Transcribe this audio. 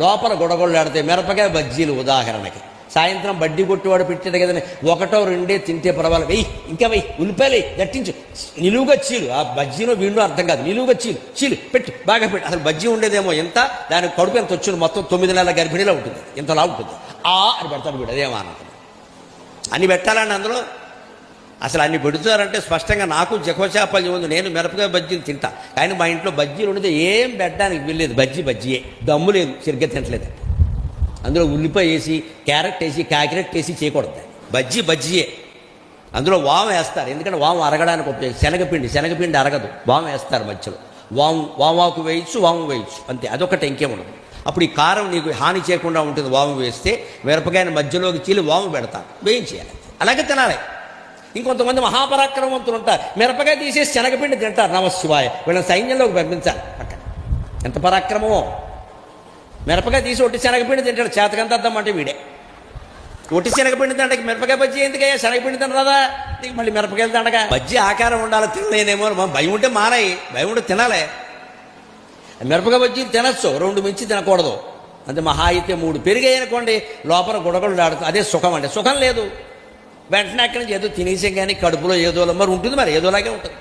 లోపల గుడగొళ్ళాడితే మిరపకాయ బజ్జీలు ఉదాహరణకి. సాయంత్రం బడ్డీ కొట్టువాడు పెట్టాడు కదని ఒకటో రెండే తింటే పర్వాలేదు, వెయ్యి ఇంకా వెయ్యి, ఉల్లిపాయలు దట్టించు, నిలువుగా చీలు. ఆ బజ్జీలో వీళ్ళు అర్థం కాదు, నిలువుగా చీలు పెట్టు, బాగా పెట్టు. అసలు బజ్జీ ఉండేదేమో ఎంత, దానికి కడుపు ఎంత వచ్చింది, మొత్తం 9 నెలల గర్భిణీలో ఉంటుంది, ఇంతలా ఉంటుంది. అని పెడతాడు వీడు, అదేమో అన్నది అన్ని పెట్టాలండి అందులో. అసలు అన్ని పెడుతారంటే స్పష్టంగా నాకు జకోచాపల్యం ఉంది, నేను మిరపకాయ బజ్జీలు తింటా, కానీ మా ఇంట్లో బజ్జీలు ఉండేది ఏం పెట్టడానికి వీల్లేదు, బజ్జీయే, దమ్ము లేదు, సరిగ్గా తింటలేదు. అందులో ఉల్లిపాయ వేసి, క్యారెట్ వేసి, కాకిరెట్ వేసి చేయకూడదు, బజ్జీయే. అందులో వాము వేస్తారు, ఎందుకంటే వాము అరగడానికి ఉపయోగం. శనగపిండి అరగదు, వాము వేస్తారు మధ్యలో. వామాకు వేయచ్చు, వాము వేయచ్చు, అంతే, అదొకటి, ఇంకేముండదు. అప్పుడు ఈ కారం నీకు హాని చేయకుండా ఉంటుంది. వాము వేస్తే మిరపకాయని మధ్యలోకి చీలి వాము పెడతారు, వేయించేయాలి, అలాగే తినాలి. ఇంకొంతమంది మహాపరాక్రమవంతులు ఉంటారు, మిరపకాయ తీసేసి శనగపిండి తింటారు, నమశివాయ, వీళ్ళని సైన్యంలోకి పంపించాలి. అక్కడ ఎంత పరాక్రమమో. మిరపకాయ తీసి ఒట్టి శనగపిండి తింటాడు, చేతకంత అర్థం అంటే వీడే. ఒట్టి శనగపిండి తింటే మిరపకాయ బజ్జీ ఎందుకయ్యా, శనగపిండి తినరాదా, నీకు మళ్ళీ మిరపకాయలు తినగా. బజ్జీ ఆకారం ఉండాలి, తినలేనేమో, భయం ఉంటే మారాయి, భయం ఉంటే తినాలి. మిరపకాయ బజ్జీలు తినచ్చు, 2 మించి తినకూడదు. అంటే మహా అయితే 3 పెరిగాయి అనుకోండి, లోపల గుడగొళ్ళు ఆడుతుంది, అదే సుఖం. అంటే సుఖం లేదు, వెంటనే అక్కడి నుంచి ఏదో తినేసాం కానీ కడుపులో ఏదో మరి ఉంటుంది, మరి ఏదోలాగే ఉంటుంది.